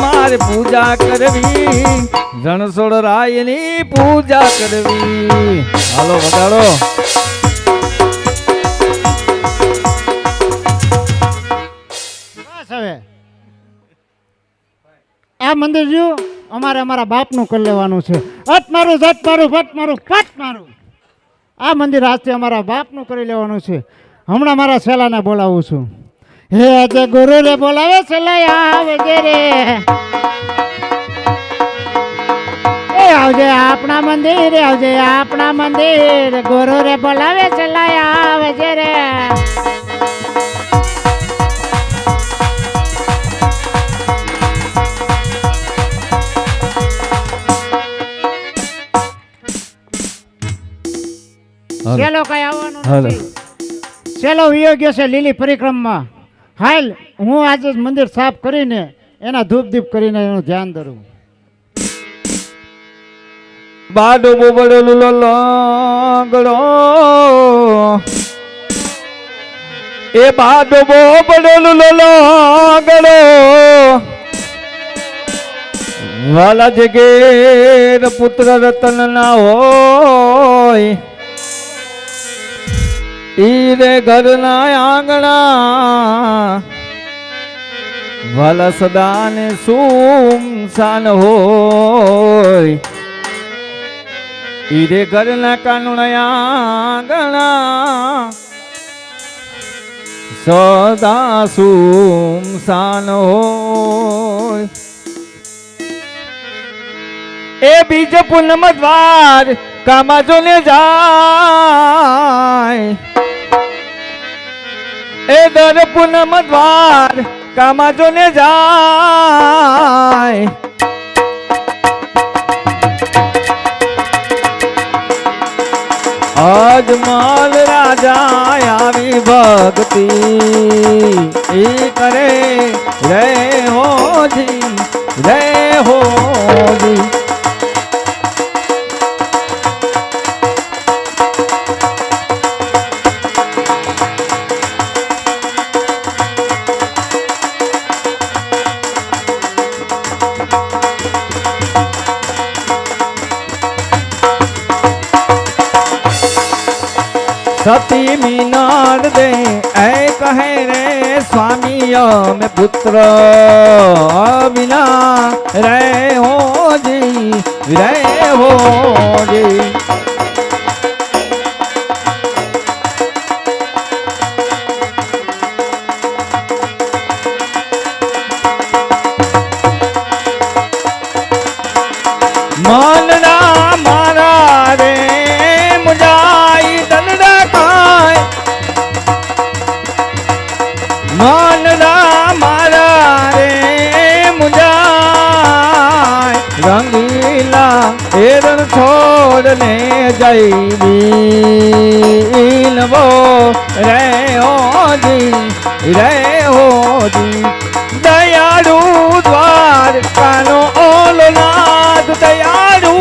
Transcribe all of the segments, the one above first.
મારે પૂજા કરવી, રણછોડ રાયની પૂજા કરવી. હાલો વગાડો. હવે આ મંદિર રહ્યું અમારે અમારા બાપનું કરી લેવાનું છે. અટ મારું જટ મારું ફટ મારું ફટ મારું. આ મંદિર આજથી અમારા બાપનું કરી લેવાનું છે. હમણાં મારા સેલાને બોલાવું છું. હે આજે ગુરુ રે બોલાવે સેલા આવજે રે, એ આવજે આપણા મંદિર, આવજે આપણા મંદિર. ગુરુ રે બોલાવે સેલા આવજે રે. ચેલો કઈ આવવાનું નથી. ચેલો વિયો ગયો છે લીલી પરિક્રમમાં. હાલ હું આજે મંદિર સાફ કરીને એના ધૂપ દીપ કરીને એનું ધ્યાન ધરું. બાડો બોબડો લુલો લાંગડો, એ બાડો બોબડો લુલો લાંગડો, વાલા જગેર પુત્ર રતન ના હોય, ઈરે ઘરના આંગણા વાલા સદાને સુમસાન હોય, ઈરે ઘરના કાનુણા આંગણા સદા સુમસાન હોય. એ બીજ પૂનમ દ્વાર કામાજો ને જાય, એ દર પૂનમ દ્વાર કામાજો ને જાય. અજમલ રાજા આવી ભક્તિ ઈ કરે રે હોજી, રે હોજી. સતી મીનાર દે એ કહે રે સ્વામી અમે પુત્ર વિના રે હોજી, રે હોજી. મનના મારા રે મુજાઈ દલડા કાય, મનના મારા રે મુજાય, રંગીલા એરણ છોડ ને જઈ લવો રે હોજી, રે હોજી. દયાળુ દ્વાર કાનો ઓલો નાથ, દયાળુ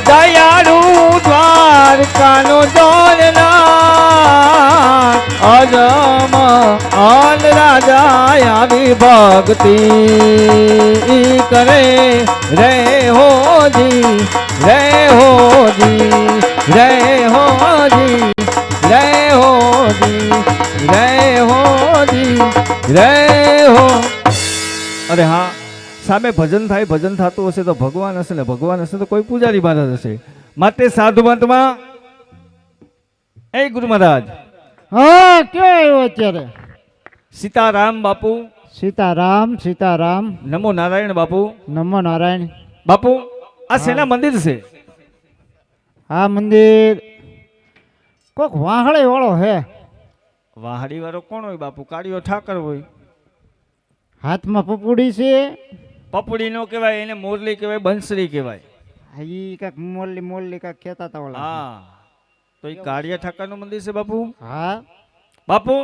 દયાળુ દ્વારકાનો જોરનાર. અજમ અલ રાજા આવી ભક્તિ કરે રે હોજી, રે હોજી, રે હોજી, રે હોજી, રે હોજી, રે હો. અરે હા, સામે ભજન થાય, ભજન થતું હશે તો ભગવાન હશે ને ભગવાન હશે તો કોઈ પૂજારી મહારાજ હશે. માટે સાધુ મતમાં એ ગુરુ મહારાજ. હા ક્યાં આવ્યો અત્યારે? સીતારામ બાપુ. સીતારામ સીતારામ. નમો નારાયણ બાપુ. નમો નારાયણ બાપુ. આ શેના મંદિર છે? આ મંદિર કોક વાહળી વાળો હે. વાહડી વાળો કોણ હોય બાપુ? કાળિયો ઠાકર હોય. હાથમાં પપુડી છે. પપડી નો કહેવાય, એને મોરલી કહેવાય, બંસરી કહેવાય. ઈ કાક મોરલી મોરલી કાક કહેતા હતા ઓલા. હા, તો એ કાળિયા ઠાકર નું મંદિર છે બાપુ. હા બાપુ.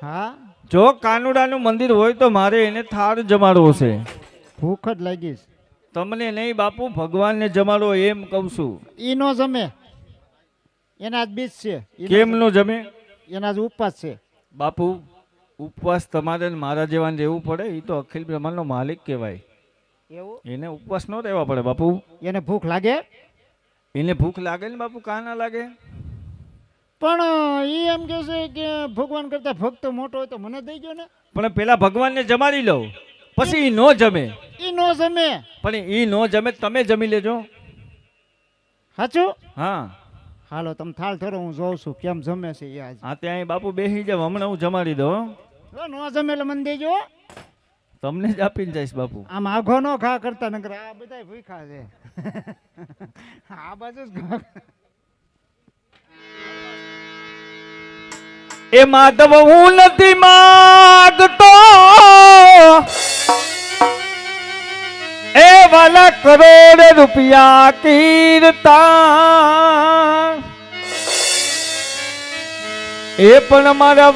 હા, જો કાનુડાનું મંદિર હોય તો મારે એને થાળ જમાડવો છે. ભૂખ જ લાગીશ. તમને નહીં બાપુ, ભગવાનને જમાડો એમ કહું છું. ઈ નો જમે, એના જ બીજ છે. કેમ નો જમે? એના જ ઉપવાસ છે બાપુ. ઉપવાસ તમારે ને મારા જેવાને રહેવું પડે એ તો અખિલ બ્રહ્માંડનો માલિક કહેવાય. એવું એને ઉપવાસ ન રહેવા પડે બાપુ. એને ભૂખ લાગે એને ભૂખ લાગે ને બાપુ, કાં ના લાગે? પણ એ એમ કહે છે કે ભગવાન કરતા ભક્ત મોટો હોય તો મને દઈ ગયો ને. પણ પેલા ભગવાનને જમાડી લઉં પછી ઈ નો જમે. એ નો જમે. પણ ઈ નો જમે તમે જમી લેજો. સાચું? હા હાલો તમે થાળ ધરો, હું જોઉં છું કેમ જમે છે એ આજે. હા ત્યાં બાપુ બેસી જાવ, હમણાં હું જમાડી દઉં. નો જમે એટલે મને દેજો. તમને જ આપીને જઈશ બાપુ. આમ આઘો નો ઘા કરતા નકર આ બધા ભૂખા છે. આ બાજુ જ ઘા. એ માધવ હું નથી માગતો એ વાલા કરોડ રૂપિયા કીર્તા, એ પણ મારા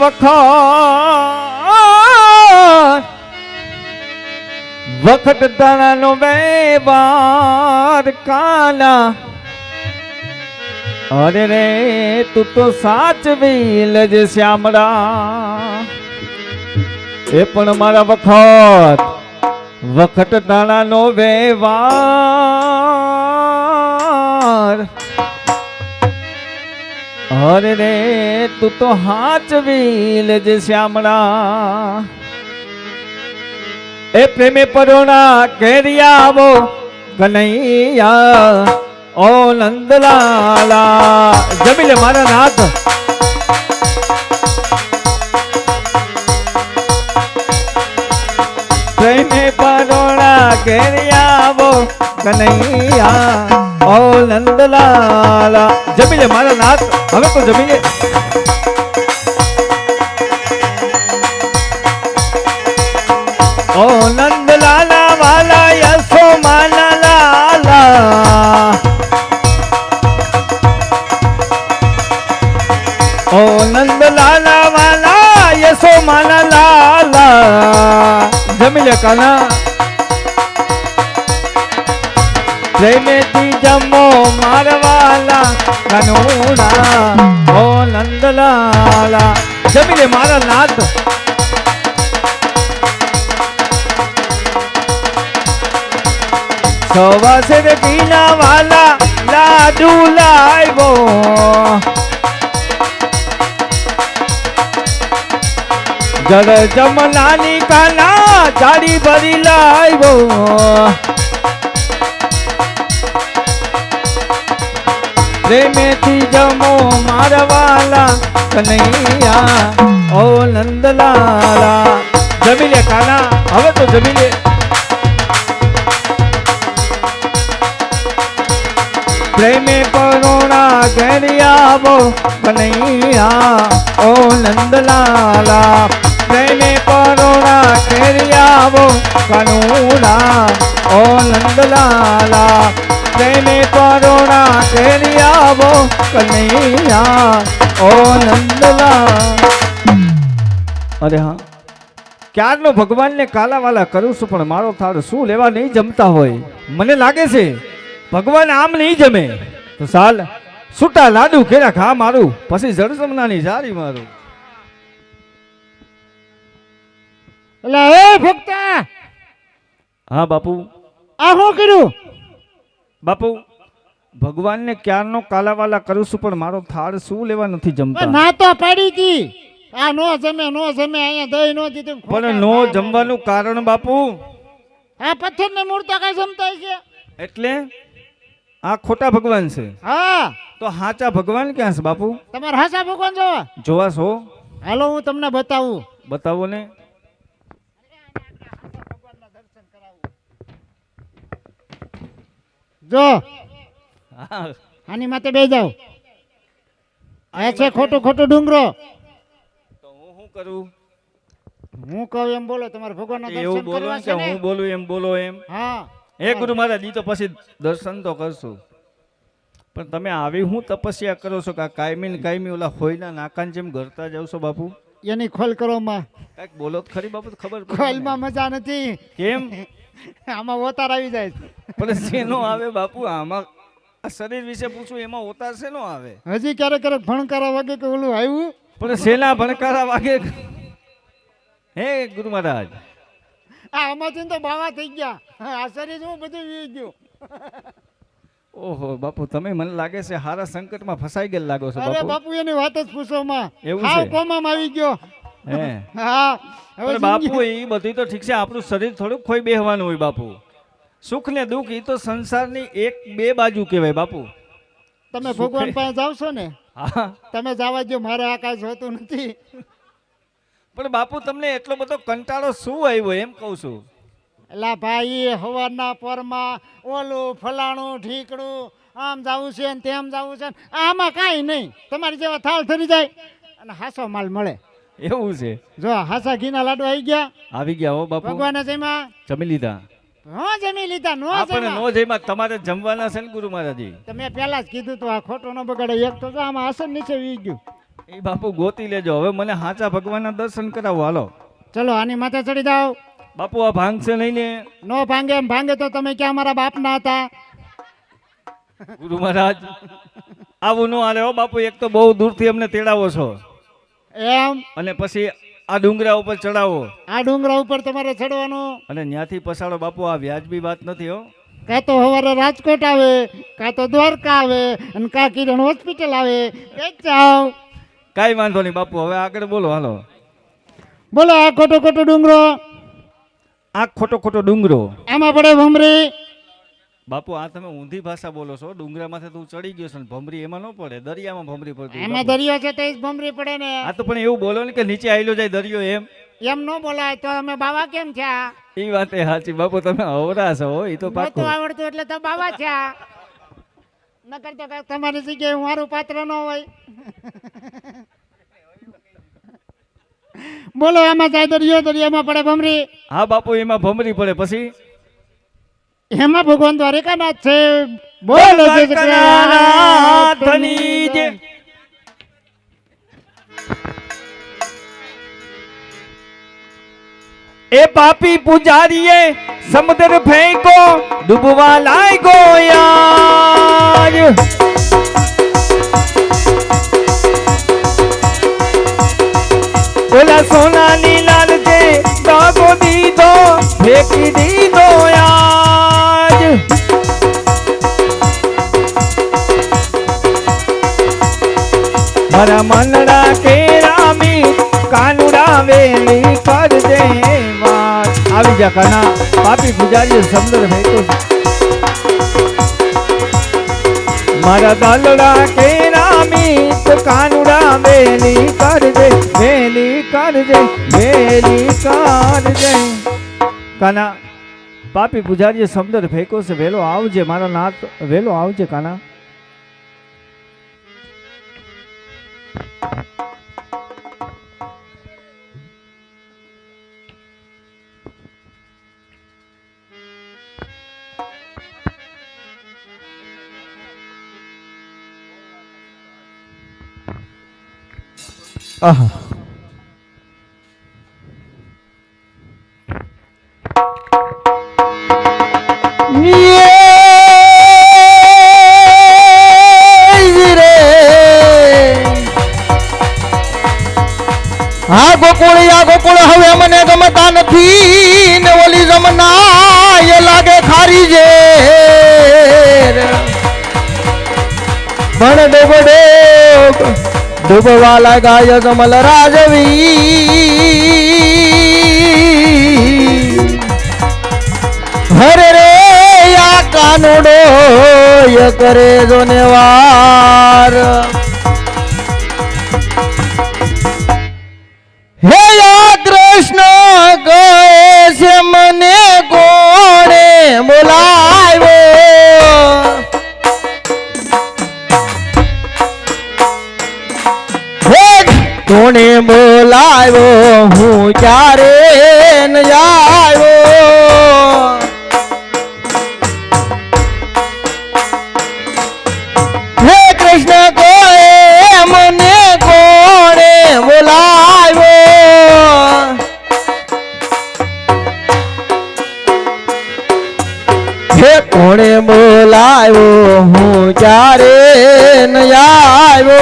વખત તારાનો વ્યવહાર કાલા. અરે રે તું તો સાચવી લેજે શ્યામળા, એ પણ મારા વખત તાણાનો વ્યવહાર. અરે રે તું તો સાચવી લેજે શ્યામળા, એ પ્રેમે પરોણા કેરિયા આવો કનૈયા ઓ નંદલાલા. જમી લે મારા નાથ. પ્રેમે પરોણા ઘેરિયા આવો કનૈયા ઓ નંદલાલા. જમી લે મારા નાથ, હવે તો જમી લે. ઓ નંદલાલા વાલા યશો માના લાલા, ઓ નંદલાલા વાલા યશો માના લાલા. જમી લે કાના. પ્રેમેથી જમો મારવાલા કનોડા ઓ નંદલાલા. જમી લે મારા નાથ. સવાસે કીના વાલા લાડુ લાવ્યો, જળ જમનાની કાના જાડી ભરી લાવ્યો. પ્રેમેથી જમો મારવાલા કનૈયા ઓ નંદલાલા. જમી લે કાના, હવે તો જમી લે. પ્રેમે પરોણા ઘેરિયા આવો કનૈયા ઓ નંદલાલા. પ્રેમે પરોણા ઘેરિયા આવો કનુડા ઓ નંદલાલા. પ્રેમે પરોણા ઘેરિયા આવો કનૈયા ઓ નંદલાલા. અરે હા, ક્યારનો ભગવાનને કાલાવાલા કરું છું પણ મારો થાળ શું લેવા નહીં જમતા હોય. મને લાગે છે ભગવાન આમ નહીં જમે તો સાલ છૂટા લાડુ કેરા ખા મારું, પછી જળસમનાની જારી મારું. એટલે એ ભક્તા, હા બાપુ. આ શું કર્યું? બાપુ ભગવાનને ક્યારનો કાલાવાલા કરું છું પણ મારો થાળ શું લેવા નથી જમતા. ના તો પાડી હતી આ નો જમે નો જમે, અહીંયા દહીં નો દીધું. પણ નો જમવાનું કારણ બાપુ, આ પથ્થરની મૂર્તિ કઈ જમતા છે એટલે આ ખોટા ભગવાન છે. હા તો હાચા ભગવાન ક્યાં છે બાપુ? તમારે હાસા ભગવાન જોવા જોવા છો? હાલો હું તમને બતાવું. બતાવો ને. જો હા આની માથે બે જાવ. આ છે ખોટું ખોટું ડુંગરો. તો હું શું કરું? હું કહું એમ બોલો, તમારે ભગવાનના એવું દર્શન બોલો કરવા કે છે ને? હું બોલું એમ બોલો એમ. હા હે ગુરુ મહારાજ, ઈ તો પછી દર્શન તો કરશું. પણ તમે આવી હું તપસ્યા કરો છો કે કાયમી ઓલા હોયના નાકાન જેમ ગરતા જાવ છો બાપુ? એની ખોલ કરવામાં કાંઈક બોલો તો ખરી બાપુ, ખબર પડે ને. ખોલમાં મજા નથી. કેમ? આમાં ઓતાર આવી જાય છે. પણ શેનો આવે બાપુ આમાં? આ શરીર વિશે પૂછું એમાં ઉતાર શેનો આવે? હજી ક્યારેક ક્યારેક ભણકારા વાગે કે ઓલું આવ્યું. પણ શેના ભણકારા વાગે? હે ગુરુ મહારાજ. આ આમાંથી તો બાવા થઈ ગયા. આ શરીર હું બધું વી ગયું. ઓહો બાપુ, તમે મને લાગે છે હારા સંકટમાં ફસાઈ ગયેલા લાગો છો અરે બાપુ. બાપુ એની વાત જ પૂછો માં. એવું હાવ છે? કોમામાં આવી ગયો. હે હા હવે પણ બાપુ એ બધું તો ઠીક છે, આપણું શરીર થોડુંક ખોઈ બેહવાનું હોય બાપુ. સુખ ને દુઃખ એ તો સંસારની એક બે બાજુ કહેવાય બાપુ. તમે ભગવાન પાસે જાવ છો ને, હા તમે જવા દો, મારે આ કાંઈ જોતું નથી. પણ બાપુ તમને એટલો બધો કંટાળો શું આવ્યો એમ કહું છું. એલા ભાઈ હવારના પોરમાં ઓલું ફલાણું ઢીકડું આમ જાવું છે ને તેમ જાવું છે ને, આમાં કાંઈ નહીં. તમારી જેવા થાળ ધરી જાય અને હાસો માલ મળે. એવું છે? જો હાસા ઘીના લાડુ આવી ગયા. આવી ગયા હો બાપુ. ભગવાને જમ્યા. જમી લીધા? હો જમી લીધા. નો આપણે જમ્યા નો જઈમાં તમારે જમવાના છે ને ગુરુ મહારાજી. તમે પહેલા જ કીધું તો આ ખોટો ન બગાડે. એક તો જો આમાં આસન નીચે વી ગયું. એ બાપુ ગોતી લેજો. હવે મને હાચા ભગવાનના દર્શન કરાવો હાલો. ચલો આની માથે ચડી જાઓ. બાપુ આ ભાંગશે નહીં ને? નો ભાંગે. એમ ભાંગે તો તમે ક્યાં મારા બાપના હતા? ગુરુ મહારાજ આવું ન હાલે હો બાપુ. એક તો બહુ દૂરથી અમને તેડાવો છો એમ અને પછી આ ડુંગરા ઉપર ચડાવો આ ડુંગરા ઉપર તમારે ચડવાનું. અને ન્યાથી પસાડો બાપુ. આ વ્યાજબી વાત નથી હો. કાં તો સવારે રાજકોટ આવે, કાં તો દ્વારકા આવે, અને કાં કિરણ હોસ્પિટલ આવે. એક જાઓ. કાંઈ વાંધો નહીં બાપુ. હવે આગળ બોલો હાલો. બોલો આ ખોટો ખોટો ડુંગરો, આ ખોટો ખોટો ડુંગરો. આમાં પડે ભમરી. બાપુ આ તમે ઊંધી ભાષા બોલો છો. ડુંગરામાંથી તું ચડી ગયો છે ને ભમરી એમાં ન પડે, દરિયામાં ભમરી પડતી. એમાં દરિયો છે તો જ ભમરી પડે ને. આ તો પણ એવું બોલો ને કે નીચે આવેલો જાય દરિયો એમ. એમ ન બોલાય તો અમે બાવા કેમ છે? એ વાત એ સાચી બાપુ. તમે અવરા છો એ તો પાકું. નહોતું આવડતું એટલે તો બાવા છે. નકર તો કાંઈ તમારી જગ્યાએ હું મારું પાત્ર ન હોય. બોલો આમાં જાય દરિયો, દરિયામાં પડે ભમરી. હા બાપુ એમાં ભમરી પડે પછી એમાં ભગવાન દ્વારિકાનાથ છે. બોલો જય શ્રી દ્વારકાનાથની જય. એ પાપી પુજારીએ સમુદ્ર ફેંકો ડૂબવા લાગ્યો યાર. ઓલા સોનાની લાલચે દાગો દીધો ફેંકી દીધો યાર. મારા મનડા કેરામી કાનુડા વેલી કરજે વાત. આવી જા કાના. પાપી પૂજારી સમદર ફેંકો. મારા દાલડા કેરામી કાનુડા વેલી કરજે, વેલી કરજે, વેલી કરજે. કાના પાપી પૂજારીએ સમદર ફેંકો છે. વેલો આવજે મારા નાથ, વેલો આવજે કાના. આહા આ ગોકુળ હવે મને ગમતા નથી ને ઓલી જમના એ લાગે ખારી જે ભણ ડબડે ડૂબવા લાગાય જમલ રાજવી. હરે રે આ કાનુડો ય કરે જોને વાર. હે યા કૃષ્ણ કહે છે મને કોણે બોલાવ્યો. હે કોણે બોલાવ્યો હું ક્યારે ન આવ્યો. હે કૃષ્ણ કહે મને કોણે બોલાવ્યો. હે કોણે બોલાવ્યો હું ક્યારે ન આવ્યો.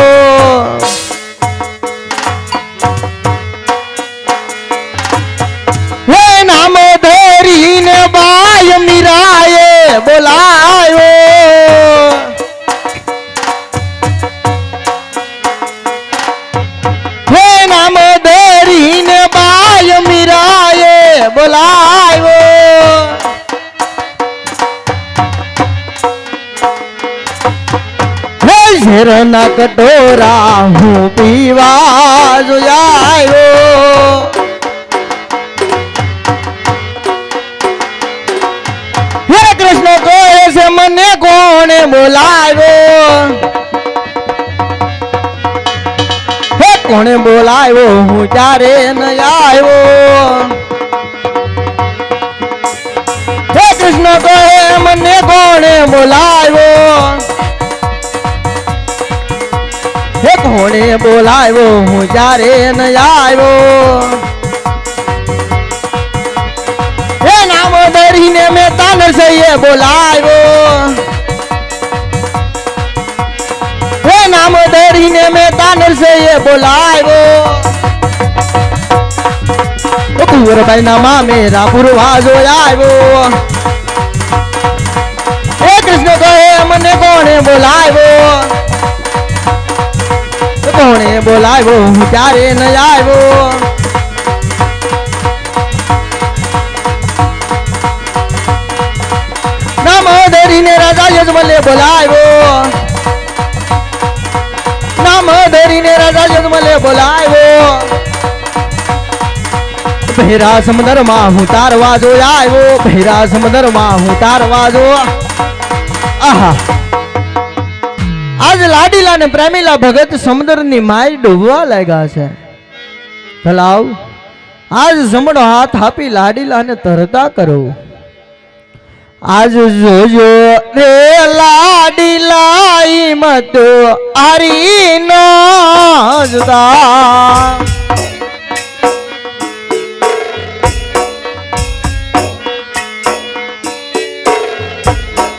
બોલાવ્યો હે ઝેરના કટોરા હું પીવા જોયાયો હે કૃષ્ણ કહે છે મને કોણે બોલાવ્યો હે કોણે બોલાવ્યો હું ત્યારે ન આવ્યો હે કૃષ્ણ કહે મને કોણે બોલાવ્યો હે કોણે બોલાવ્યો હું જ્યારે ન આવ્યો હે નામ ધરીને મેં તાનસઈએ બોલાવ્યો હે નામ ધરીને મેં તાનસઈએ બોલાવ્યો કુંવરબાઈ ના મામેરા પુરવા જોયાવ્યો હે કૃષ્ણ કહે મને કોણે બોલાવ્યો કોણે બોલાવ્યો હું ત્યારે ન આવ્યો નામ ધરીને રાજા યજમલે બોલાવ્યો નામ ધરીને રાજા યજમલે બોલાવ્યો ભેરા સમંદર માં હું તારવા જો આવ્યો ભેરા સમંદર માં હું તારવા જો આહા આજ લાડીલા ને પ્રેમીલા ભગત સમુદ્ર ની માય ડૂબવા લાગ્યા છે તલાવ આજ જમણો હાથ આપી લાડીલા ને તરતા કરો આજ જોજો રે લાડીલા મત હરી નો જતા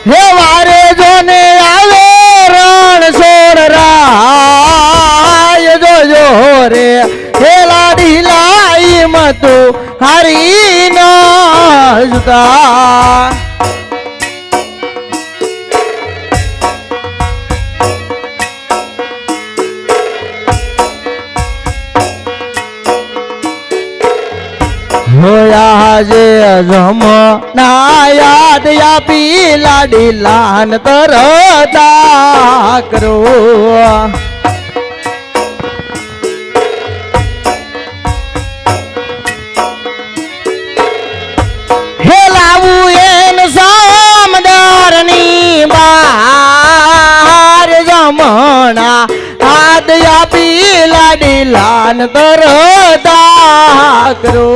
હે વારે જોને આવે રણ સોર રાય જોજો રે હે લાડીલા મત હરી નો જતા હોયા જે જમ ના યાદ આપી લાડી લાન તરતા કરો હે લાવું એન સામદારની બાર જમણા હાથ આપી લાડી લાન તરતા કરો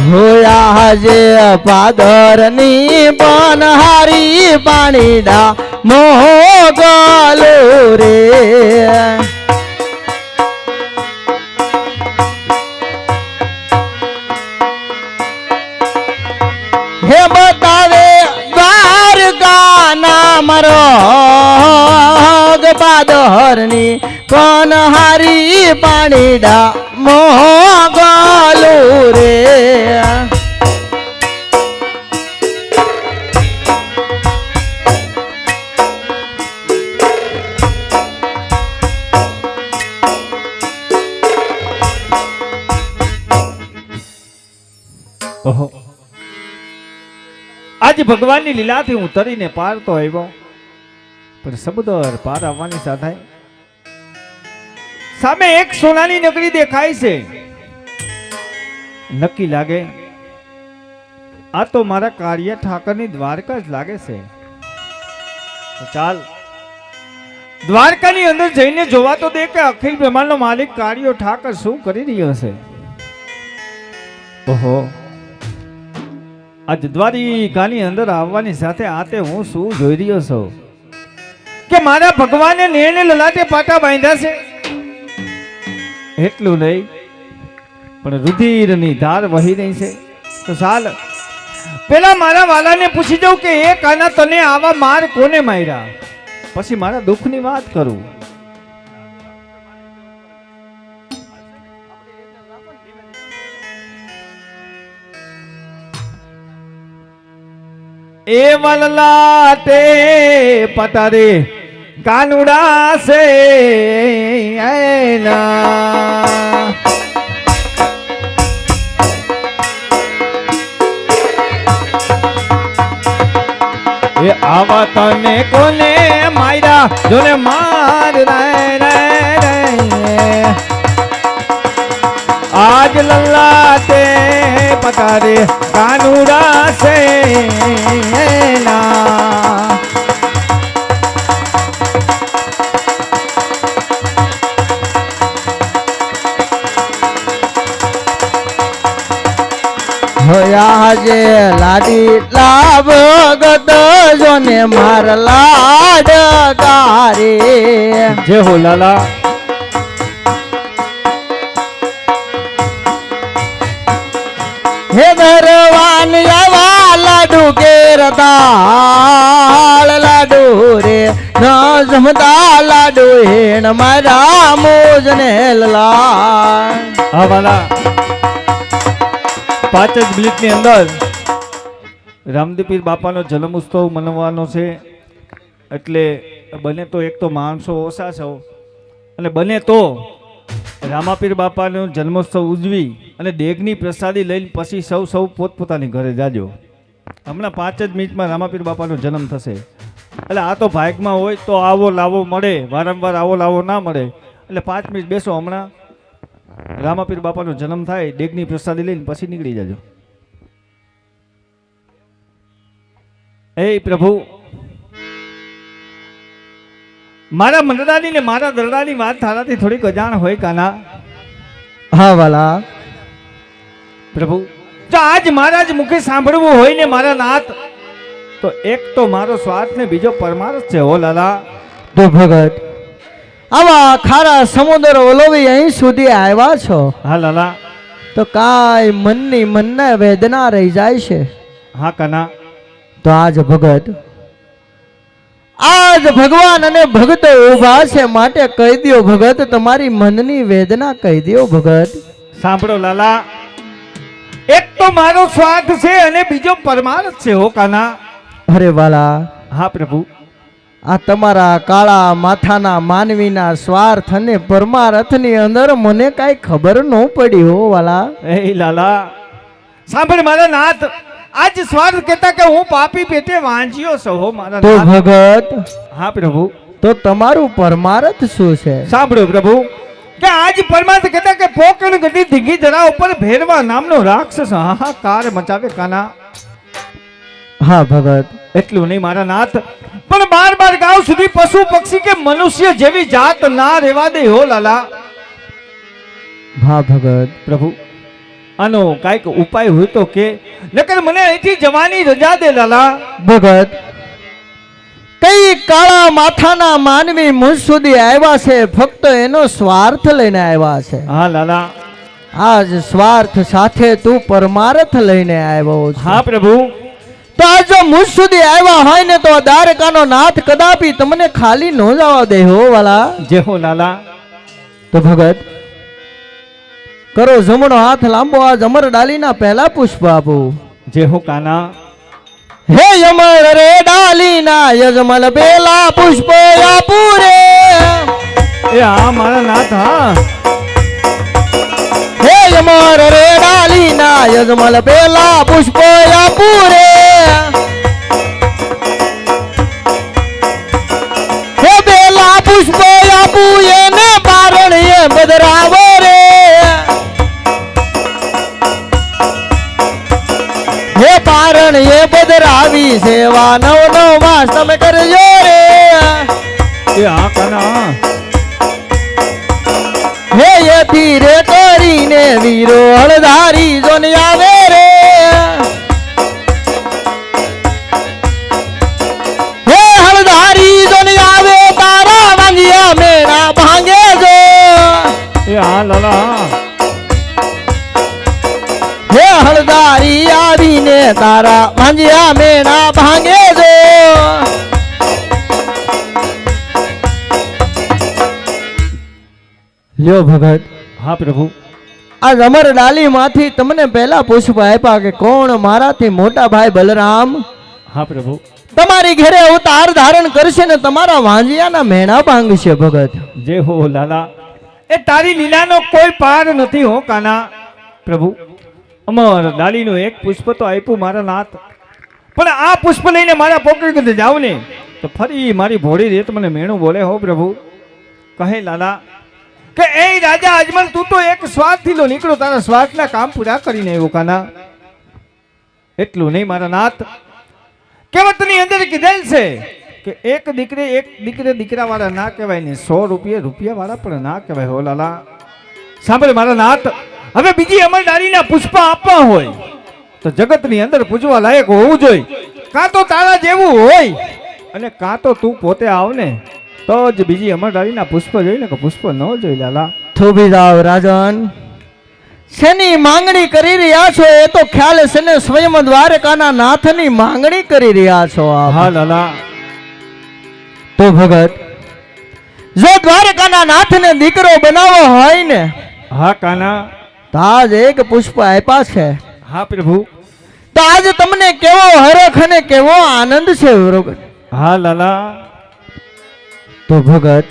હોયા જે પાદરની પનહારી પાણીડા મોગલો રે હે બતાવે દ્વારકા નામ રોગ પાદરની પનહારી પાણીડા મોગલો રે ઓહો આજે ભગવાનની લીલાથી હું તરીને પાર તો આવ્યો પણ સમુદ્ર પાર આવવાની સાથે સામે એક સોનાની નગરી દેખાય છે નક્કી લાગે આ તો મારા કાર્ય ઠાકરની દ્વારકા જ લાગે છે તો ચાલ દ્વારકાની અંદર જઈને જોવા તો દે કે અખિલ બ્રહ્માંડનો માલિક કાર્યો ઠાકર શું કરી રહ્યો છે ઓહો આજ દ્વારિકાની અંદર આવવાની સાથે આતે હું શું જોઈ રહ્યો છું કે મારા ભગવાને નેણે લલાટે પાટા બાંધ્યા છે એટલું નહીં પણ રુધિરની ધાર વહી રહી છે તો ચાલ પેલા મારા વાલાને પૂછી દઉં કે એ કાના તને આવા માર કોને માર્યા પછી મારા દુઃખની વાત કરું એ વલલા તે પતારે કાનુડા સે એના એ આવા તને કોને માર્યા જોને માર રે રે રે આજ લલ્લા તે પતારે કાનુડા સે ના હોયા જે લાડી લાભ ગત જોને માર લાડ કારે જય હો લાલા હે દરવાન આવા લાડુ કેર દાળ લાડુ રે ન જમતા લાડુ હેણ મારા મોજને લલા હા વાલા 5 જ મિનિટની અંદર રામદેવપીર બાપાનો જન્મ ઉત્સવ મનાવવાનો છે એટલે બને તો એક તો માણસો ઓછા છો અને બને તો રામાપીર બાપાનો જન્મોત્સવ ઉજવી અને દેગની પ્રસાદી લઈને પછી સૌ પોતપોતાની ઘરે જાજો. હમણાં 5 જ મિનિટમાં રામાપીર બાપાનો જન્મ થશે એટલે આ તો ભાગમાં હોય તો આવો લાવો મળે, વારંવાર આવો લાવો ના મળે એટલે 5 મિનિટ બેસો. હમણાં રામાપીર બાપાનો જન્મ થાય દેગની પ્રસાદી લઈને પછી નીકળી જાજો. એ પ્રભુ મારા મંડળાની ને મારા દરડાની વાત થારાથી થોડીક અજાણ હોય કાના. હા વાલા પ્રભુ જો આજ મારા જ મુખે સાંભળવું હોય ને મારા નાથ તો એક તો મારો સ્વાર્થ ને બીજો પરમાર્થ છે. હો લાલા તો ભગત આવા ખારા સમુદ્ર ઓલોવી અહીં સુધી આવ્યા છો હા લાલા તો કાંઈ મનની મનને વેદના રહી જાય છે. હા કાના તો આજ ભગત આજ ભગવાન અને ભગત ઉભા છે માટે કહી દો ભગત તમારી મનની વેદના કહી દો ભગત. સાંભળો લાલા એક તો મારો સ્વાર્થ છે અને બીજો પરમાર્થ છે. હો કાના અરે વાલા હા પ્રભુ આ તમારા કાળા માથાના માનવીના સ્વાર્થ અને પરમાર્થની અંદર મને કાંઈ ખબર ન પડી હો વાલા. એ લાલા સાંભળ મારા નાથ આજ સ્વાર્થ કહેતા કે હું પાપી પેટે વાંચ્યો છું. હો મારા તો નાથ ભગત હા પ્રભુ તો તમારું પરમાર્થ શું છે? સાંભળો પ્રભુ કે આજ પરમાર્થ કહેતા કે પોકણ ગઢી ધીંગી જરા ઉપર ભેરવા નામનો રાક્ષસ હાહાકાર મચાવે કાના. હા ભગત એટલું નહીં મારા નાથ પણ 12 ગાંવ સુધી પશુ પક્ષી કે મનુષ્ય જેવી જાત ના રહેવા દે. હો લાલા હા ભગત પ્રભુ આનો કાંઈક ઉપાય હોય તો કે નકર મને અહીંથી જવાની રજા દે લાલા. ભગત કઈ કાળા માથાના માનવી મુજ સુધી આવ્યા છે ફક્ત એનો સ્વાર્થ લઈને આવ્યા છે. હા લાલા આજ સ્વાર્થ સાથે તું પરમાર્થ લઈને આવ્યો છે. હા પ્રભુ તો આ જો મુજ સુધી આવ્યા હોય ને તો દ્વારકાનો નાથ કદાપી તમને ખાલી ન જવા દે હો વાલા. જે હો લાલા તો ભગત કરો જમણો હાથ લાંબો આજ અમર ડાલીના પહેલા પુષ્પ આપો. જે હો કાના હે અમર રે ડાલીના યજમલ પેલા પુષ્પ આપું રે. એ હા મારા નાથ હા હે અમર રે ડાલીના યજમલ પેલા પુષ્પ આપું રે. હે પેલા પુષ્પ આપું એને બારણ એ બદરાવો રે. હે બારણ એ બદરાવી સેવા નવ માસ તમે કરજો રે. એ હા કાના હે યથી રે કરીને વીરો હળધારી જોને આવે રે. હે હળધારી જોને આવે તારા વાંગિયા મેણા ભાંગે જો. એ હા લાલા હે હળધારી આવીને તારા વાંગિયા મેણા ભાંગે જો. લ્યો ભગત હા પ્રભુ આ અમર ડાલી માંથી તમને પહેલા પુષ્પ આપ્યા કે કોણ મારાથી મોટા ભાઈ બલરામ હા પ્રભુ. તમારી ઘરે અવતાર ધારણ કરશે ને તમારા વાંજિયાના મેણા ભાંગશે ભગત. જય હો લાલા. એ તારી લીલાનો કોઈ પાર નથી હો કાના. પ્રભુ અમર ડાલીનું એક પુષ્પ તો આપ્યું મારા નાથ, પણ આ પુષ્પ લઈને મારા પોકળ જાવ ને તો ફરી મારી ભોળી રેત મને મેણું બોલે હો પ્રભુ. કહે લાલા કે એ રાજા અજમલ તું તો એક સ્વાર્થથી લો નીકળો, તારા સ્વાર્થના કામ પૂરા કરીને આવ્યો કાના. એટલું નહીં મારા નાથ, કહેવતની અંદર કીધેલ છે કે એક દીકરે દીકરા વાળા ના કહેવાય ને 100 રૂપિયા વાળા પણ ના કહેવાય હો લાલા. સાંભળ મારા નાથ, હવે બીજી અમરદારીના પુષ્પ આપવા હોય તો જગતની અંદર પૂજવા લાયક હોવું જોઈએ. કાં તો તારા જેવું હોય અને કાં તો તું પોતે આવ ને તો જ બીજી અમરદારીના પુષ્પ જોઈને કે પુષ્પ ન જોઈ લાલા. થોભી જાવ રાજન, શેની માંગણી કરી રહ્યા છો એ તો ખ્યાલ છે ને, સ્વયં દ્વારકાના નાથની માંગણી કરી રહ્યા છો આપ. હા લાલા. તો ભગત જો દ્વારકાના નાથને દીકરો બનાવવો હોય ને હા કાના. તો આજ એક પુષ્પ આપ્યા છે. હા પ્રભુ. તો આજે તમને કેવો હરખ અને કેવો આનંદ છે બરોબર. હા લાલા. તો ભગત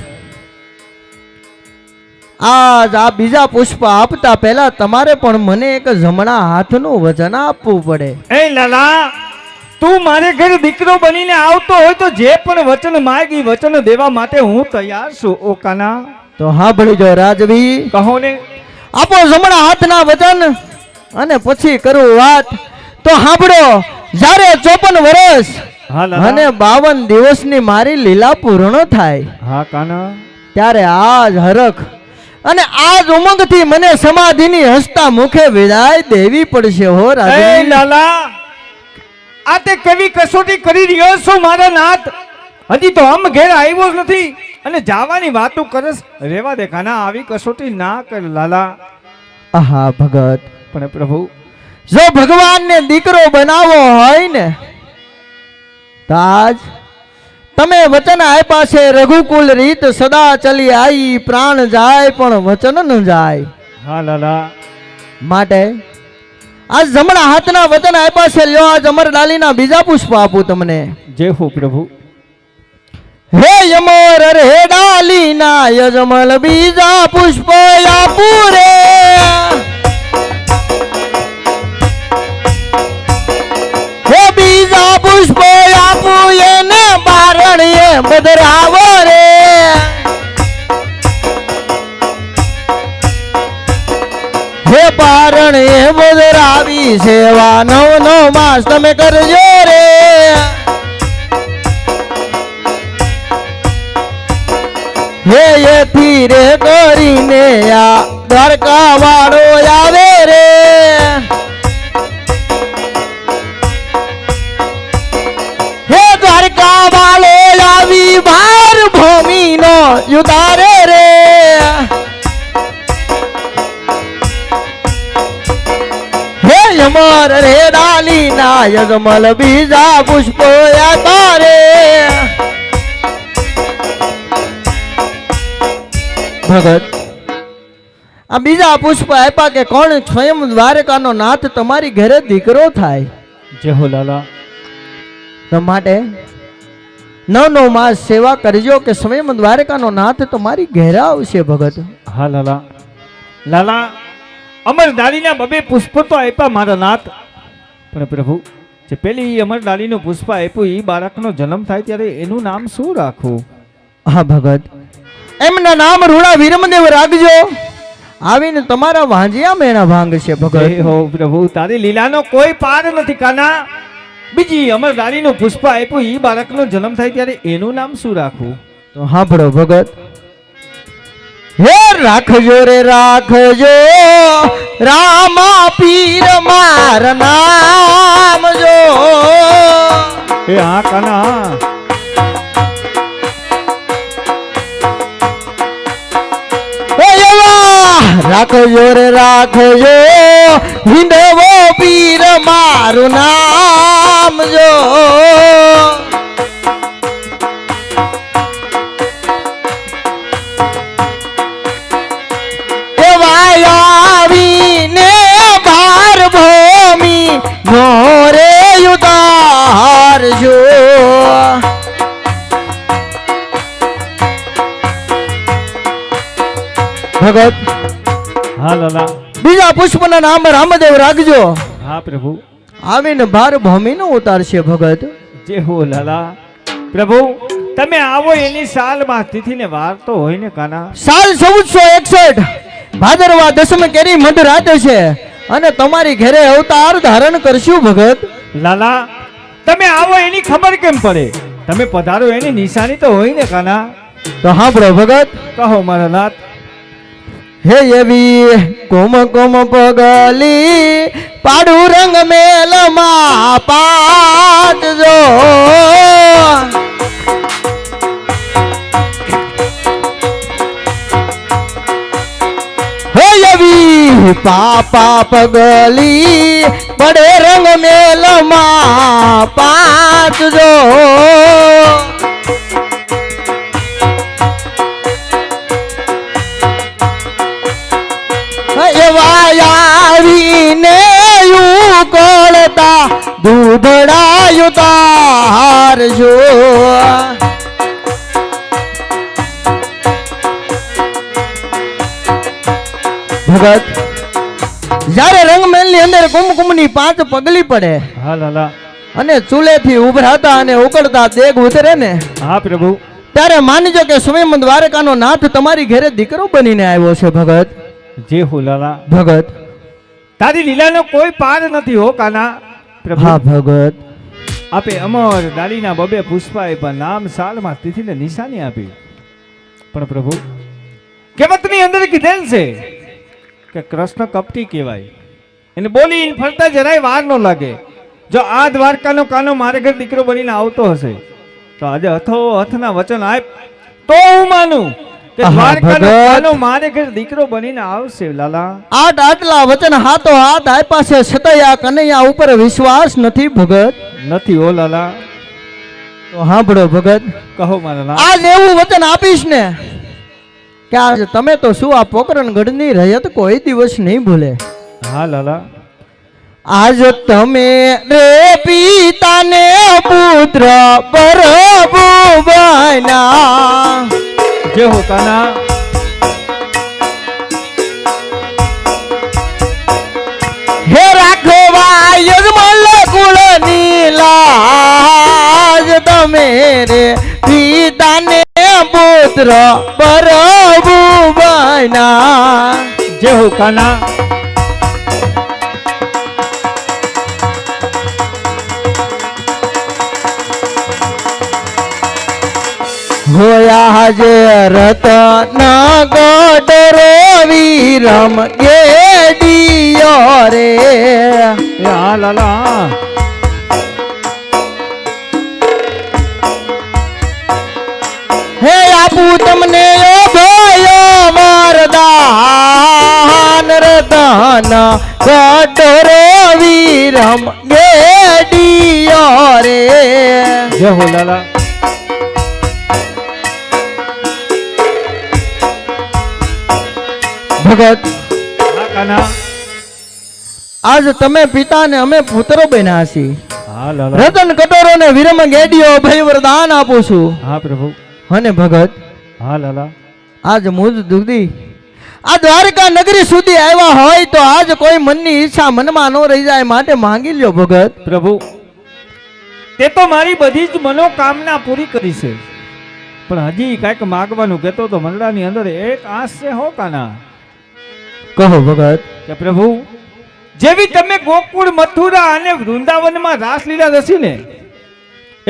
આજ આ બીજા પુષ્પ આપતા પહેલા તમારે પણ મને એક જમણા હાથનું વચન આપવું પડે. એ લાલા, તું મારે ઘરે દીકરો બનીને આવતો હોય તો જે પણ વચન માંગી વચન દેવા માટે હું તૈયાર છું ઓ કાના. તો સાંભળી જો રાજવી, કહો ને. આપો જમણા હાથના વચન અને પછી કરું વાત. તો સાંભળો, જ્યારે 54 વર્ષ હા લાલા. અને 52 દિવસની મારી લીલા પૂર્ણ થાય હા કાના. ત્યારે આજ હરખ અને આજ ઉમંગથી મને સમાધિની હસતા મુખે વિદાય દેવી પડશે હો એ રાજવી. લાલા, આ તે કેવી કસોટી કરી રહ્યો છો મારા નાથ? હજી તો આમ ઘેર આવ્યો જ નથી અને જવાની વાતો કરસ. રેવા દે કાના, આવી કસોટી ના કર લાલા. આહા ભગત, પણ પ્રભુ જો ભગવાનને દીકરો બનાવવો હોય ને તો આજ તમે વચન આપ્યા છે, રઘુકુલ રીત સદા ચલી આવી, પ્રાણ જાય પણ વચન ન જાય. હા લાલા. માટે આજ જમણા હાથના વચન આપ્યા છે. લ્યો આજ અમર ડાલીના બીજા પુષ્પ આપું તમને. જય હો પ્રભુ. હે અમર રે ડાલીના યજમલ બીજા પુષ્પ આપું રે. હે બીજા પુષ્પ આપું એને બારણીએ બદરાવો રે. હે બારણીએ બદરાવી સેવા 9 માસ તમે કરજો રે. હે એથી રે કરીને આ દ્વારકા વાળો આવે રે. હે દ્વારકા વાળો આવી ભાર ભૂમિનો યુતારે રે. હે અમર રે ડાલીના યજમલ બીજા પુષ્પો આપ્યા રે. ભગત આ બીજા પુષ્પ આપ્યા કે કોણ સ્વયં દ્વારકાનો નાથ તમારી ઘરે દીકરો થાય. જય હો લાલા. તો માટે 9 માસ સેવા કરજો કે સ્વયં દ્વારકાનો નાથ તમારી ઘરે આવશે ભગત. હા લાલા. લાલા, અમરદાલીના બબે પુષ્પ તો આપ્યા મારા નાથ, પણ પ્રભુ જે પેલી અમરદાલીનું પુષ્પ આપ્યું એ બાળકનો જન્મ થાય ત્યારે એનું નામ શું રાખવું? હા ભગત, એમના નામ રૂડા વીરમદેવ રાખજો. આવીને તમારા વાંજિયા મેણા ભાંગશે ભગત. જય હો પ્રભુ, તારી લીલાનો કોઈ પાર નથી કાના. બીજી અમરદાલીનું પુષ્પ આપ્યું એ બાળકનો જન્મ થાય ત્યારે એનું નામ શું રાખવું? તો સાંભળો ભગત. હે રાખજો રે રાખજો રામા પીર માર નામ જો. એ હા કાના. રાખજો રે રાખજો હિંદવો પીર મારું નામ જો. આવીને ભાર ભૂમિ નો રે ઉતાર ભગત હા લાલા. બીજા પુષ્પના નામ રામદેવ રાખજો. હા પ્રભુ. આવીને ભાર ભૂમિનો ઉતારશે ભગત. જે હો લાલા. પ્રભુ તમે આવો એની સાલમાં તિથિને વાર તો હોય ને કાના. સાલ 1461 ભાદરવા દસમ કેરી મધરાત છે અને તમારી ઘરે અવતાર ધારણ કરશું ભગત. લાલા તમે આવો એની ખબર કેમ પડે? તમે પધારો એની નિશાની તો હોય ને કાના. તો સાંભળો ભગત. કહો મારા નાથ. હે એવી કોમ કોમ પગલી પાડું રંગ મેલમાં પાટજો. હે એવી પાપા પગલી પડે રંગ મેલમાં પાટજો. એવા આવીને ઉકળતા દૂધડા ઉતારજો. ભગત જ્યારે રંગમહેલની અંદર કુમકુમની 5 પગલી પડે. હા લાલા. અને ચૂલેથી ઉભરાતા અને ઉકળતા દેગ ઉતરે ને. હા પ્રભુ. ત્યારે માનજો કે સ્વયં દ્વારકાનો નાથ તમારી ઘરે દીકરો બનીને આવ્યો છે ભગત. જે હો લાલા. ભગત તારી લીલાનો કોઈ પાર નથી હો કાના. પ્રભુ હા ભગત. આપે અમર ડાળીના બબે પુષ્પાએ પણ નામ સાલમાં તિથિને નિશાની આપી. પણ પ્રભુ કહેવતની અંદર કીધેલ છે કે કૃષ્ણ કપટી કહેવાય. એને બોલીને ફરતા જરાય વાર ન લાગે. જો આ દ્વારકાનો કાનો મારે ઘર દીકરો બનીને આવતો હશે તો આજે હથના વચન આપ તો હું માનું કે દ્વારકાનો કાનો મારે ઘર દીકરો બનીને આવશે લાલા. આટલા વચન હાથો હાથ આપ્યા છે છતાંય આ કનૈયા ઉપર વિશ્વાસ નથી ભગત. નથી હો લાલા. તો સાંભળો ભગત. કહો મારા નાથ. આ લેવું વચન આપીશ ને કે આજ તમે તો શું આ પોકરણગઢની રયત કોઈ દિવસ નહીં ભૂલે. હા લાલા. આજ તમે રે પિતાને પુત્ર પ્રભુ બન્યા. જે હો કાના. હે રાખવા યજમલ કુળની લાજ તમે રે પિતાને પુત્ર પ્રભુ બન્યા. જે હો કાના. હોયા જે રતન ગોડરો વીરમ ગેડિયો રે. હા લાલા. હે આપું તમને ભયો વરદાન રતન ગોડરો વીરમ ગેડિયો રે. જે હો લાલા. ભગત હા કાના. આજ તમે પિતા ને અમે પુત્રો બન્યા છીએ. હા લાલા. રતન કટોરો ને વિરમ ગેડિયો ભય વરદાન આપું છું. હા પ્રભુ. અને ભગત હા લાલા. આજ મુજ દુગદી આ દ્વારકા નગરી સુધી આવ્યા હોય તો આજ કોઈ મનની ઈચ્છા મનમાં ન રહી જાય માટે માંગી લ્યો ભગત. પ્રભુ તે તો મારી બધી જ મનોકામના પૂરી કરી છે પણ હજી કાંઈક માગવાનું કહેતો તો મંડળાની અંદર એક આશ છે હો કાના. કહો ભગત. કે પ્રભુ જેવી તમે ગોકુળ મથુરા અને વૃંદાવનમાં રાસલીલા રસી ને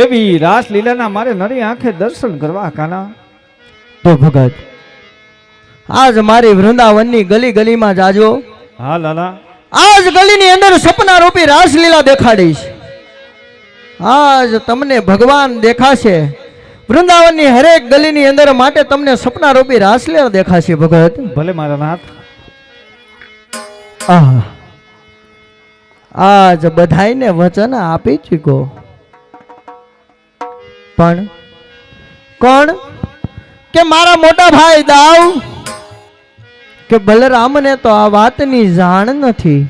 એવી રાસલીલાના મારે નરી આંખે દર્શન કરવા કાના. તો ભગત આજ મારી વૃંદાવનની ગલી ગલીમાં જાજો. હા લાલા. આજ ગલીની અંદર સપના રૂપી રાસલીલા દેખાડીશ. આજ તમને ભગવાન દેખાશે. વૃંદાવનની હરેક ગલીની અંદર માટે તમને સપના રૂપી રાસલીલા દેખાશે ભગત. ભલે મારા નાથ. આજ બધાઈને વચન આપી ચૂક્યો પણ કોણ કે મારા મોટા ભાઈ દાવ કે બલરામને તો આ વાતની જાણ નથી.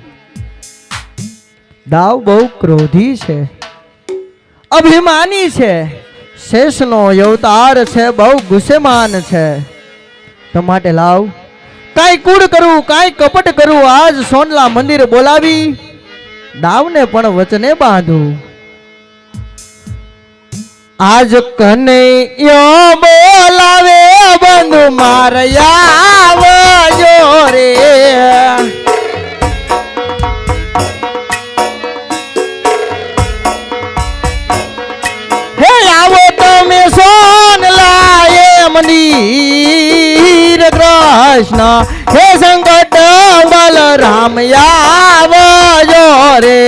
દાવ બહુ ક્રોધી છે, અભિમાની છે, શેષનો અવતાર છે, બહુ ગુસ્સેમાન છે. તો માટે લાવ કાંઈ કૂડ કરું કાંઈ કપટ કરું, આજ સોનલા મંદિર બોલાવી દાવને પણ વચને બાંધું. આજ કનૈયો બોલાવે બંધુ મારયા આવજો રે. હે આવો તમે સોનલા એ મંદિર કૃષ્ણ, હે સંકટ બલરામ આવજો રે.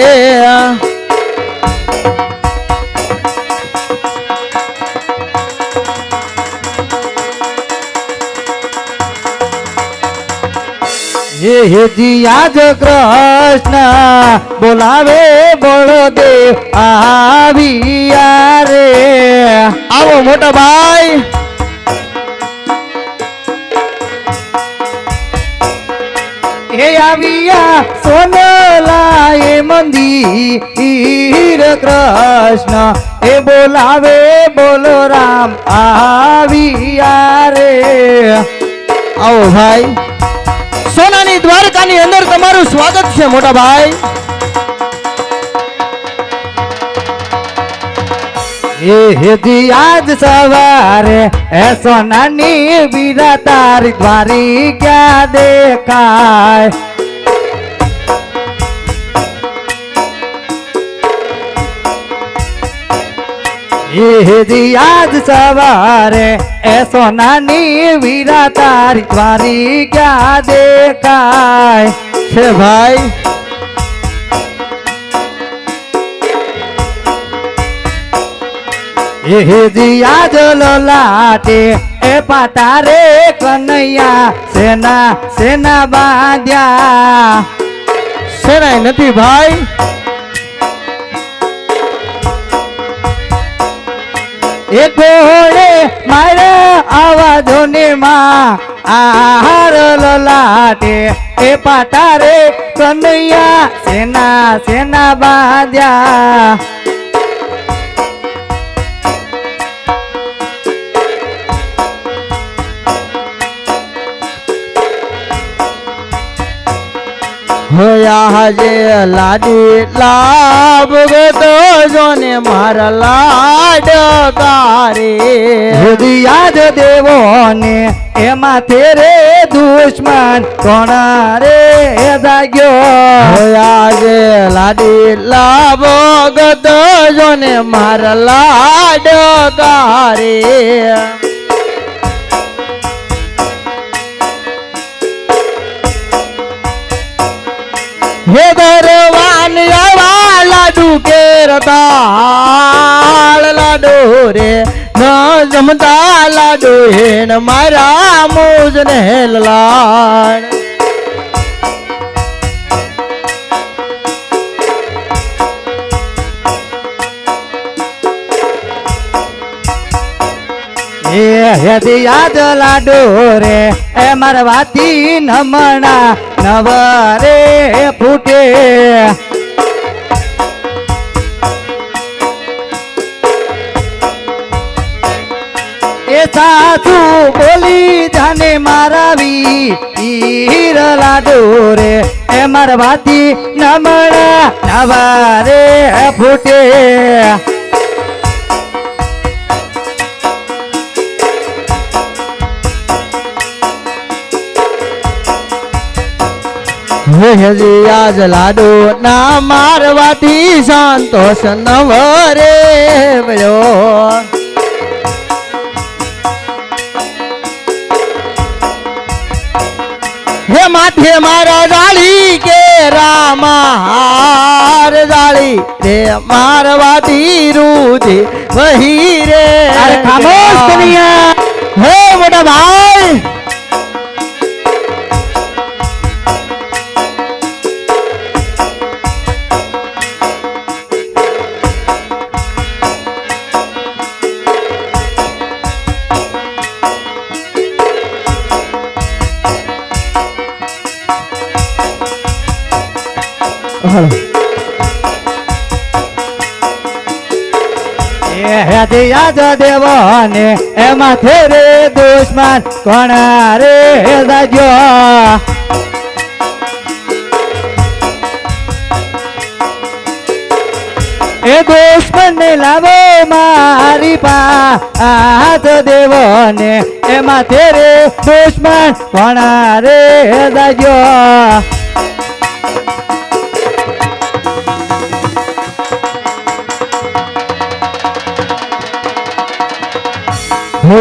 હેજી આજ કૃષ્ણ બોલાવે બળદેવ આવ્યા રે. આવો મોટા ભાઈ. હે આવ્યા સોનલા એ મંદિર કૃષ્ણ, એ બોલાવે બોલો રામ આવ્યા રે. આવો ભાઈ. સોનાની દ્વારકાની અંદર તમારું સ્વાગત છે મોટા ભાઈ. એ હેજી આજ સવારે એ સોનાની વીરા તારી દ્વારી ક્યાં દેખાય. એ હેજી આજ સવારે એ સોનાની વીરા તારી દ્વારી ક્યાં દેખાય છે ભાઈ. એ હેજી આજ લોલાટે એ પાટારે કનૈયા સેના સેના બાંધ્યા. સેનાય નથી ભાઈ. એ ઘોડે મારે આવાજો ને માં આહાર લલાટે એ પાટારે કનૈયા સેના સેના બાંધ્યા. હોયા હજે લાડી લાભ ગતો જોને મારા લાડ કારે. યાદ દેવો ને એમાં તેરે દુશ્મન કોણ રે જાગ્યો. હોયા જે લાડી લાભ ગતો જોને મારા લાડ કારે. હે દરવાન આવા લાડુ કેરતા લાડુ રે ન જમતા લાડુ હેણ મારા મોજ ને લાડ. એ હેદી યાદ લાડુ રે એ મારવાથી નમણા નવરે ફૂટે. એ સાસુ બોલી જાને મારાવી હીર લાડુ રે એ મારવાથી નમણા નવરે ફૂટે. હેજી આજ લાડુ ના મારવાથી સંતોષ નવરે વળ્યો. હે માથે મારા જાળી કે રામાર જાળી રે મારવાથી રૂધી વહી રે. ખામોશ કનિયા. હે મોટા ભાઈ. એ હે દિયા જો દેવો ને એમાં થેરે દુશ્મન કોણ રે જાજો એ દુશ્મન ને લાવો મારી હાથ દેવો ને એમાં તેરે દુશ્મન કોણ રે જાજો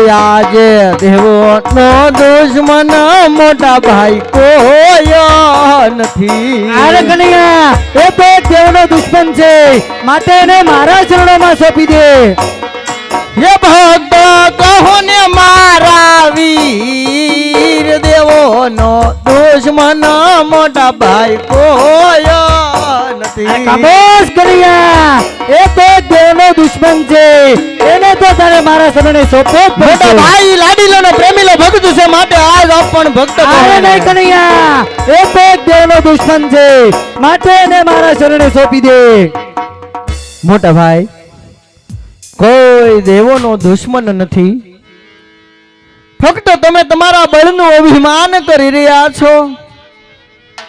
આજે દેવો નો દુશ્મન મોટા ભાઈ કોઈ નથી અરે કનૈયા એ તો દેવનો દુશ્મન છે માટે એને મારા ચરણોમાં સોંપી દે હે ભક્ત કહો ને મારા વીર દેવો નો દુશ્મન મોટા ભાઈ કોઈ નથી કાબોસ કનૈયા એ તો દેવનો દુશ્મન છે એને તો તારે મારા શરણે સોંપો મોટા ભાઈ લાડીલો નો પ્રેમીલો ભક્ત છે માટે આજ આપણ ભક્ત અરે નહીં કનૈયા એ તો દેવનો દુશ્મન છે માટે એને મારા શરણે સોંપી દે મોટા ભાઈ કોઈ દેવોનો દુશ્મન નથી ફક્ત તમે તમારા બળનું અભિમાન કરી રહ્યા છો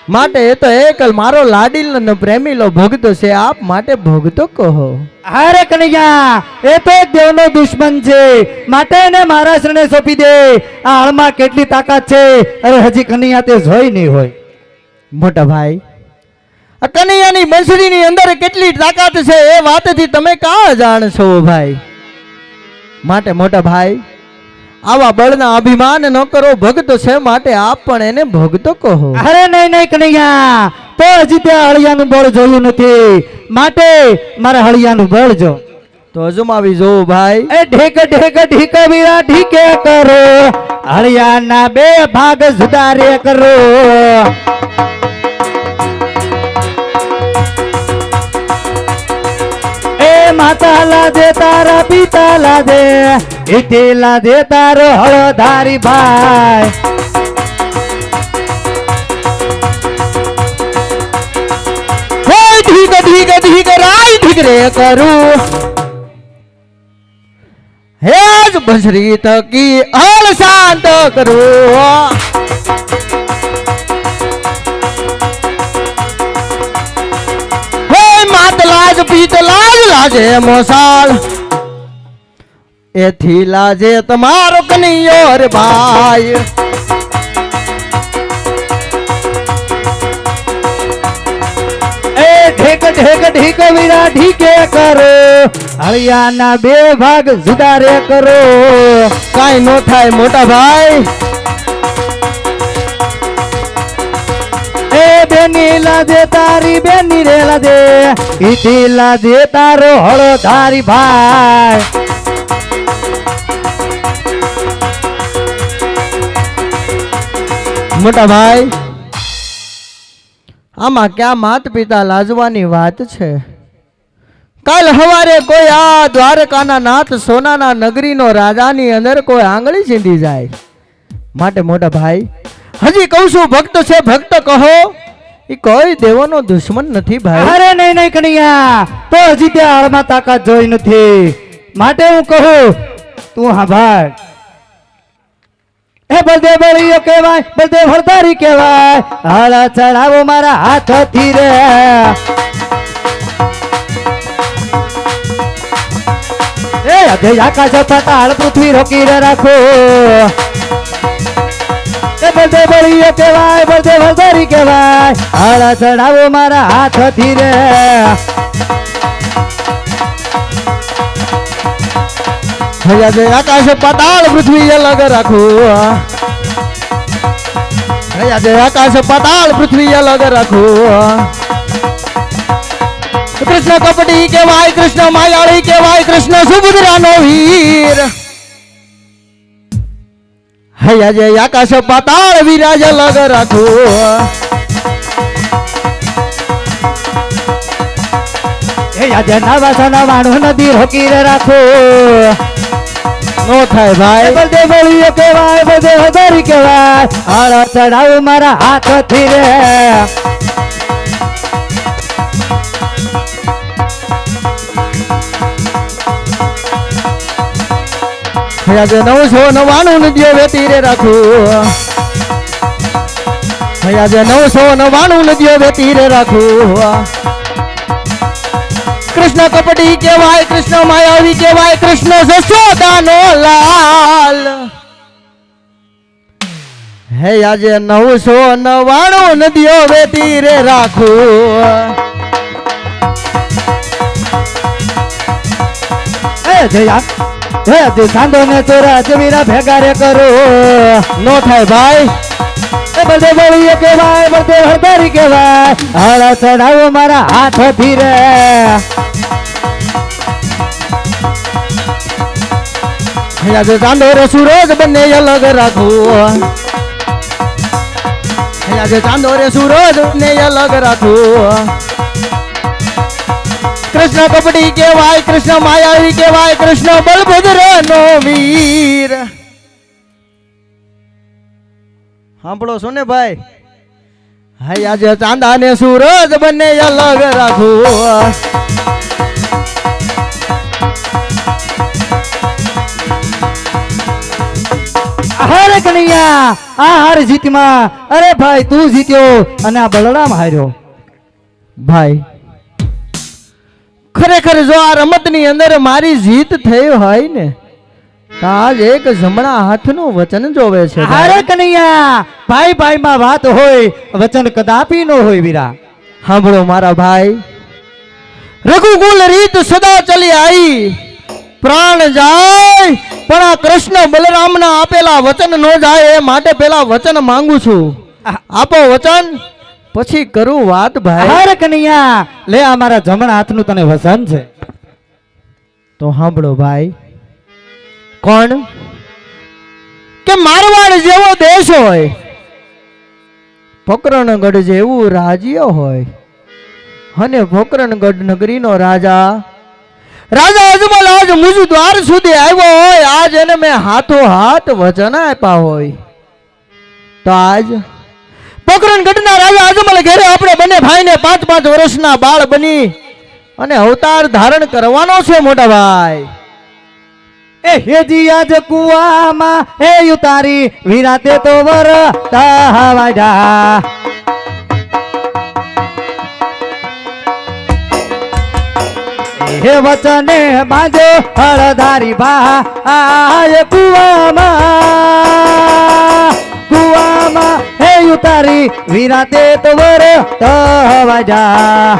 માટે એ તો એકલ મારો લાડીલો પ્રેમીલો ભક્ત છે આપ માટે ભક્તો કહો અરે કનૈયા એ તો એક દેવનો દુશ્મન છે માટે એને મારા શરણે સોંપી દે આ હાલમાં કેટલી તાકાત છે અરે હજી કનૈયા તે જોઈ નહીં હોય મોટા ભાઈ આ કનૈયાની બંસરીની અંદર કેટલી તાકાત છે એ વાતથી તમે કાં જાણશો ભાઈ માટે મોટા ભાઈ આવા બળના અભિમાન ન કરો ભક્ત છે માટે આપ પણ એને ભક્તો કહો અરે નહીં નહીં કનૈયા તો હજી ત્યાં હળિયાનું બળ જોયું નથી માટે મારા હળિયાનું બળ જો તો અજમાવી જો ભાઈ એ ઢીક ઢીક ઢીક વીરા ઢીકે કરો હળિયાના બે ભાગ સુધારે કરો માતા લાદે તારા પિતા લાદે ઇટી લાદે તારો હળધારી ભાઈ ઢીક ઢીક ઢીક રાય ઢીક રે કરું હેજ બંસરી તકી હળ શાંત કરું લાજ પીત લાજ લાજે મોસાળ એથી લાજે તમારો કનૈયો રે ભાઈ એ ઢેક ઢેક ઢીક વીરા ઢીકે કરો હળિયાના બે ભાગ જુદારે કરો કાઈ નો થાય મોટા ભાઈ બેની લાદે તારી બેની રે લાદે ઈટી લાદે તારો હળધારી ભાઈ મોટા ભાઈ આમાં ક્યાં માત પિતા લાજવાની વાત છે કાલ હવારે કોઈ આ દ્વારકાના નાથ સોનાના નગરીનો રાજાની અંદર કોઈ આંગળી ચીંધી જાય માટે મોટા ભાઈ હજી કહું છું ભક્ત છે ભક્ત કહો એ કોઈ દેવોનો દુશ્મન નથી ભાઈ અરે નહીં નહીં કનૈયા તો હજી ત્યાં હાલમાં તાકાત જોઈ નથી માટે હું કહું તું હા ભાઈ એ બળદેવ બળિયો કહેવાય બળદેવ હળધારી કહેવાય હાલા ચડાવો મારા હાથથી રે એ અધે આકાશ પાતાળ પૃથ્વી રોકી રાખો બળદેવ બળિયો કહેવાય બળદેવ હળધારી કહેવાય હાલા ચડાવો મારા હાથથી રે આકાશ પાતાળ પૃથ્વી અલગ રાખો આકાશ પાતાળ પૃથ્વી અલગ રાખો કૃષ્ણ કપટી કહેવાય કૃષ્ણ માયાળી કહેવાય કૃષ્ણ સુભદ્રાનો વીર હૈયા જય આકાશ પાતાળ વિરાજ અલગ રાખો હૈયા જય નવા વાણું નદી રોકી રાખો નો થાય ભાઈ બળદેવ બળિયો કહેવાય બળદેવ હળધારી કહેવાય હાળા ચડાવ મારા હાથથી રે આજે 999 નદીઓ વેતી રે રાખું આજે 999 નદીઓ વેતી રે રાખું કૃષ્ણ કપટી કહેવાય કૃષ્ણ માયાવી કહેવાય કૃષ્ણ જશોદાનો લાલ હે આજે 999 નદીઓ વેતી રે રાખું સાંધો ને ચોરા જમીરા ભેગા રે કરો નો થાય ભાઈ બધે બોલીએ કેવાય બધે હળદારી કેવાય હળ ચડાવો મારા હાથથી રે આજે ચાંદો રે સૂરજ બંને અલગ રાખું આજે ચાંદો રે સૂરજ ને અલગ રાખું કૃષ્ણ કપટી કહેવાય કૃષ્ણ માયાવી કહેવાય કૃષ્ણ બલભદ્ર નો વીર સાંભળો છો ને ભાઈ હાય આજે ચાંદા ને સૂરજ બંને અલગ રાખું અરે કનૈયા આ હાર જીતમાં અરે ભાઈ તું જીત્યો અને આ બલરામ હાર્યો ભાઈ ખરેખર જો આ રમતની અંદર મારી જીત થઈ હોય ને તો આજ એક જમણા હાથનું વચન જોવે છે અરે કનૈયા ભાઈ ભાઈમાં વાત હોય વચન કદાપી ન હોય વીરા સાંભળો મારા ભાઈ રઘુકુલ રીત સદા ચલી આવી પ્રાણ જાય પણ આ કૃષ્ણ બલરામના આપેલા વચન ન જાય એ માટે પેલા વચન માંગુ છું આપો વચન પછી કરું વાત ભાઈ અરે કનૈયા લે આ મારા જમણા હાથનું તને વસન છે તો સાંભળો ભાઈ કોણ કે મારવાડ જેવો દેશ હોય પોકરણગઢ જેવું રાજ્ય હોય અને પોકરણગઢ નગરીનો રાજા અજમલ આજ મુજ દ્વાર સુધી આવ્યો હોય આજ એને મેં હાથો હાથ વચન આપ્યા હોય તો આજ પોકરણગઢના રાજા અજમલ ઘેરે આપણે બંને ભાઈને 5-5 વર્ષના બાળ બની અને અવતાર ધારણ કરવાનો છે મોટા ભાઈ એ હેજી આજ કુવામાં હે ઉતારી વિરાતે તો વર તાવાડા હે વચને બાજો હળધારી ભા આય કુવામાં હે ઉતારી વિરાતે તો વર તાવાડા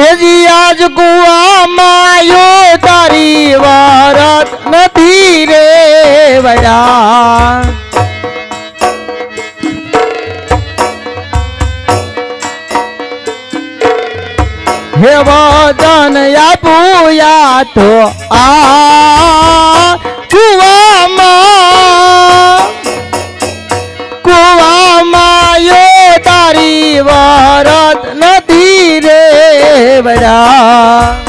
એજી આજ કુવામાં યો તારી વારત નથી રે વડા હે વદન આપું યા તો આ કુવામાં યો તારી વારત નથી રે વડા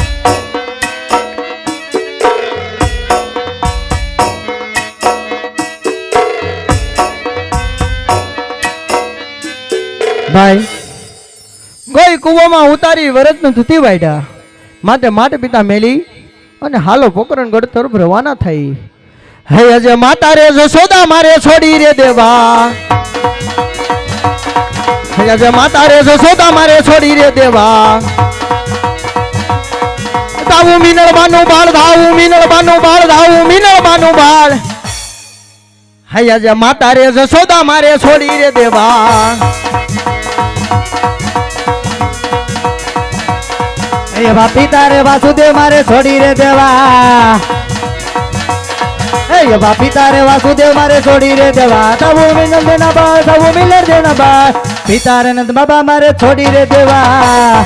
ભાઈ કોઈ કુવામાં ઉતારી વરત નથી વાયડા માટે માતા પિતા મેલી અને હાલો પોકરણગઢ તરફ રવાના થઈ હે અજે માતા રે જશોદા મારે છોડી રે દેવા હે અજે માતા રે જશોદા મારે છોડી રે દેવા ધાવું મીનળ બાનું બાળ ધાવું મીનળ બાનું બાળ ધાવું મીનળ બાનું બાળ હે અજે માતા રે જશોદા મારે છોડી રે દેવા એ બાપી તારે વાસુદેવ મારે છોડી રે દેવા એ બાપી તારે વાસુદેવ મારે છોડી રે દેવા તવું મિલર દેના બા તવું મિલર દેના બા પિતારે નંદ બાબા મારે છોડી રે દેવા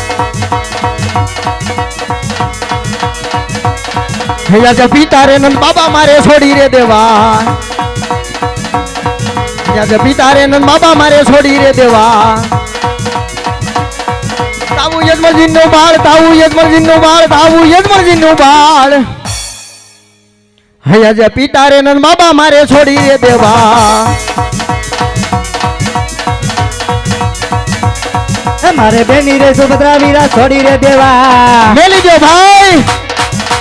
હૈયા જે પિતારે નંદ બાબા મારે છોડી રે દેવા હૈયા જે પિતારે નંદ બાબા મારે છોડી રે દેવા તાવું યજમલજી નું બાળ તાવું યજમલજી નું બાળ તાવું યજમલજી નું બાળ હૈયા જે પિતારે નંદ બાબા મારે છોડી રે દેવા મારે બેની રે સુભદ્રા વીરા છોડી રે દેવા મેલી જો ભાઈ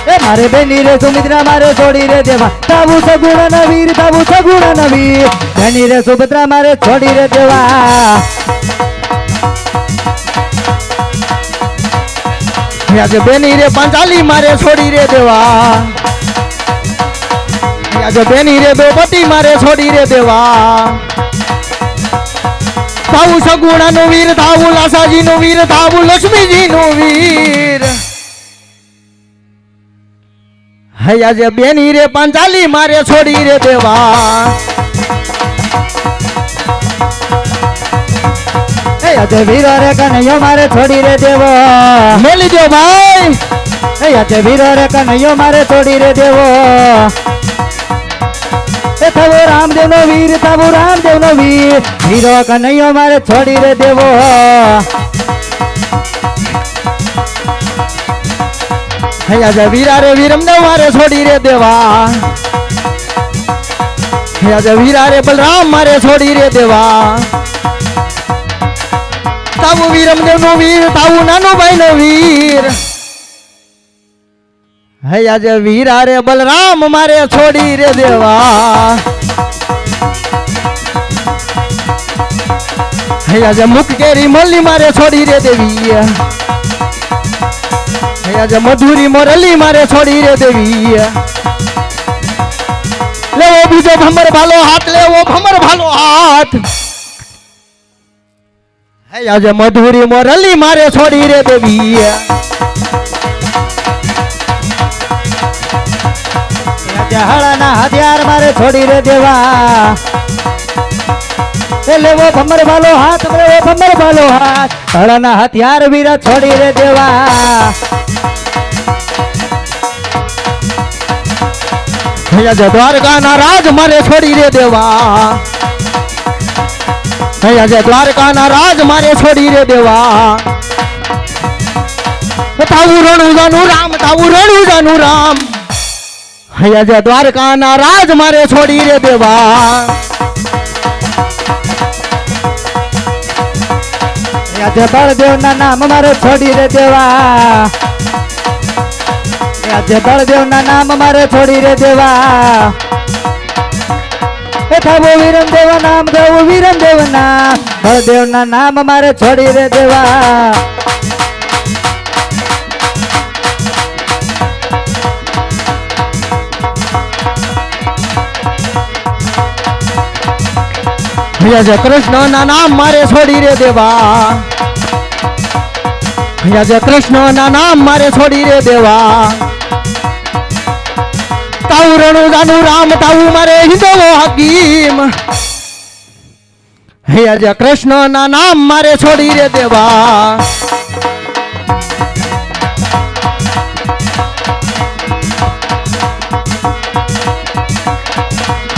એ મારે બેની રે સુમિત્રા મારે છોડી રે દેવા તાવું સગુણ ન વીર તાવું સગુણ ન વીર બેની રે સુભદ્રા મારે છોડી રે દેવા આજે બેની રે પાંચાલી મારે છોડી રે દેવા આજે બેની રે દ્રૌપદી મારે છોડી રે દેવા તાવું સગુણા નું વીર તાવું લાસાજી નું વીર તાવું લક્ષ્મીજી નું વીર હૈ આજે બેની રે પાંચાલી મારે છોડી રે દેવા આજે વીરો રે કનૈયો મારે છોડી રે દેવો મેલી દો ભાઈ આજે વીરો રે કનૈયો મારે છોડી રે દેવો એ થવો રામદેવ નો વીર થવો રામદેવ નો વીર વીરો કનૈયો મારે છોડી રે દેવો આજે વીરા રે વીરમદેવ મારે છોડી રે દેવા આજે વીરા રે બલરામ મારે છોડી રે દેવા તાવું વીરમદેવ નું વીર તાવું નાનું ભાઈ નો વીર હે આજે વીરા રે બલરામ મારે છોડી રે દેવા હે આજે મુખ કેરી મલ્લી મારે છોડી રે દેવી હે આજે મધુરી મોરલી મારે છોડી રે દેવી લેવો બીજો ભમર ભાલો હાથ લેવો ભમર ભાલો હાથ હે આજે મધુરી મોરલી મારે છોડી રે દેવી હળાના હથિયાર મારે છોડી રે દેવા લેવો ભમર ભાલો હાથ લેવો ભમર ભાલો હાથ હળાના હથિયાર વીરા છોડી રે દેવા આજે દ્વારકાના રાજ મારે છોડી રે દેવા આજે દ્વારકાના રાજ મારે છોડી રે દેવા તાવું રણુજાનું રામ તાવું રણુજાનું રામ આજે દ્વારકાના રાજ મારે છોડી રે દેવા આજે બળદેવ ના નામ મારે છોડી રે દેવા આજે બળદેવ ના નામ મારે છોડી રે દેવા થવું વીરમદેવ નામ થવું વીરમદેવ નામ બળદેવ ના નામ મારે છોડી રે દેવા આજે કૃષ્ણ ના નામ મારે છોડી રે દેવા આજે કૃષ્ણ ના નામ મારે છોડી રે દેવા તાવું રણુજાનું રામ તાવું મારે હિંદવો હકીમ હે આજે કૃષ્ણ ના નામ મારે છોડી રે દેવા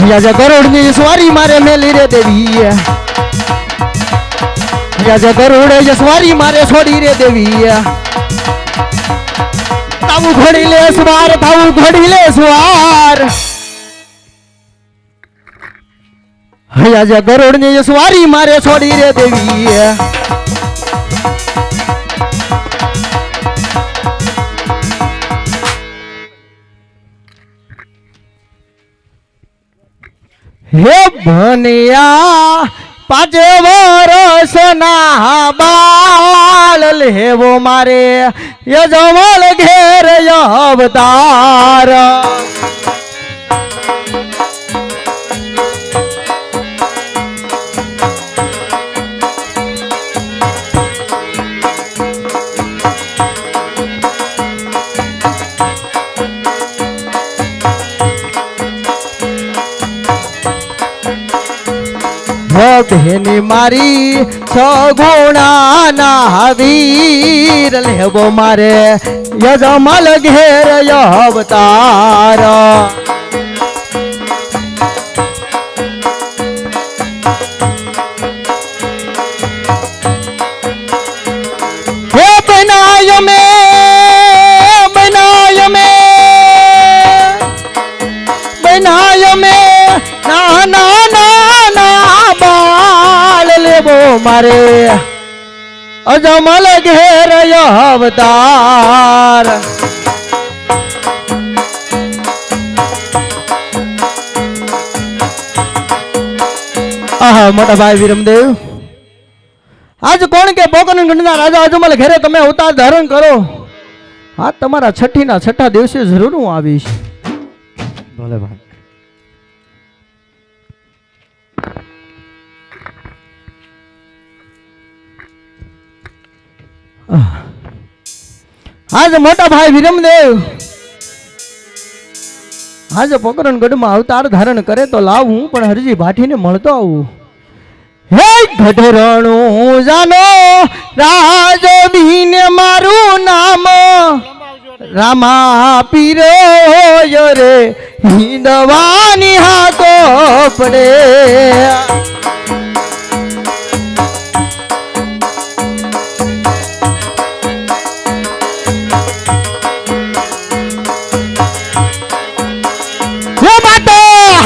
આજે ગરુડ ની સ્વારી મારે મેલી રે દેવી આજે ગરુડ સ્વારી મારે છોડી રે દેવી તાવું ઘોડી લે સવાર તાવું ઘોડી લે સવાર આજે ગરુડ ની સ્વારી મારે છોડી રે દેવી હે ભનિયા 5 વર્ષ ના બાળ લેવો મારે યજમલ ઘેર અવતાર ભેની મારી સગુણા ના વીર લેવો મારે યજમલ ઘેર અવતાર હે બનાય મે ના ના ના ના બાળ લેવો મારે અજમલ ઘેર અવતાર આહા મોટા ભાઈ વિરમદેવ આજ કોણ કે પોકરણ ગણના રાજા અજમલ ઘેરે તમે અવતાર ધારણ કરો આ તમારા છઠ્ઠા દિવસે જરૂર હું આવીશ ભલે ભાઈ આજ મોટા ભાઈ વિરમદેવ આજે પોકરણગઢમાં અવતાર ધારણ કરે તો લાવ હું પણ હરજી ભાઠીને મળતો આવું હે ગઢરણું જાનો રાજવીને મારું નામ રામા પીરો રે હિંદવાની હાથો પડે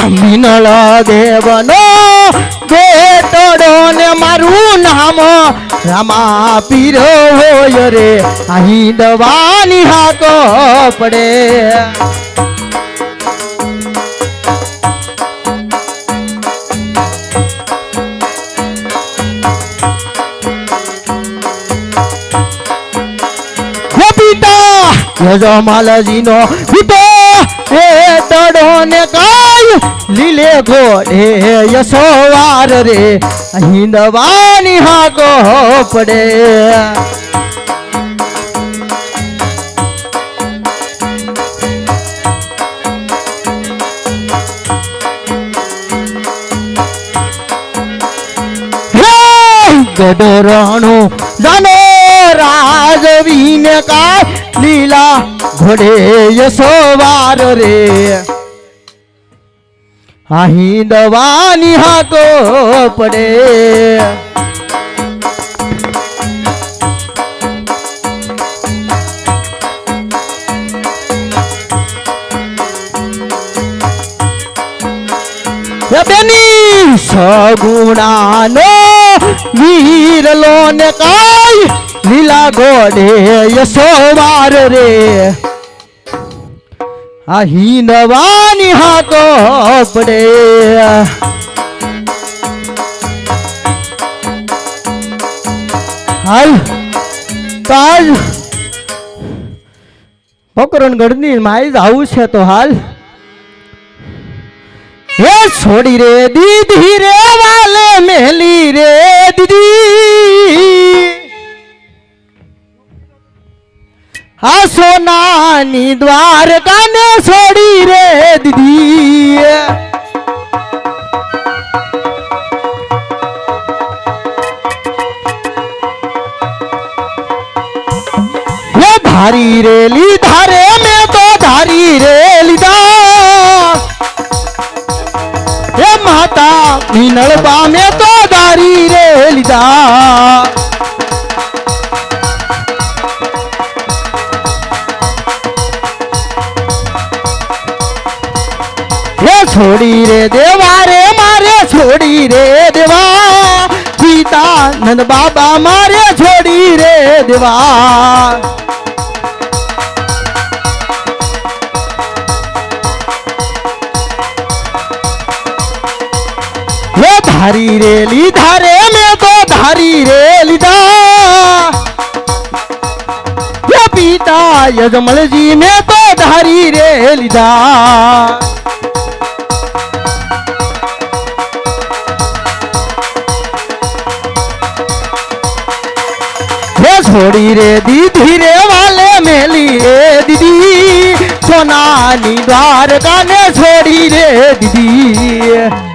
મિનળ દેવનો બેટડો ને મારું નામ રામા પીરો હોય રે અહીં દવાની હાકો પડે પિતા યજમાલજીનો પિતો એ તડો ને કાય લીલે ઘોડે યશોવાર રે અહીં દવાની હાકો પડે ગઢરણું જાનો રાજવીને કા લીલા ઘોડે યશોવાર રે અહીં દવાની હાકો પડે બેની સગુણાનો વીરલો ને કાય લીલા ઘોડે યશોવાર રે આ હિંદવાની હાકો પડે હાલ તાજ પોકરણગઢની માઈ આવું છે તો હાલ હે છોડી રે દીદી રે વાલે મેલી રે દીદી આ સોનાની દ્વારકાને છોડી રે દીદી હે ધારી રે લીધા રે મેં તો ધારી રે લીધા હે માતા મિનળબા મેં તો ધારી રે લીધા છોડી રે દેવા રે મારે છોડી રે દેવા પિતા નંદ બાબા મારે છોડી રે દેવા હે ધારી રે લીધા રે મેં તો ધારી રે લીધા હે પિતા યજમલજી મેં તો ધારી રે લીધા છોડી રે દીદી રે વાલે મેલી રે દીદી સોનાની દ્વારકાને છોડી રે દીદી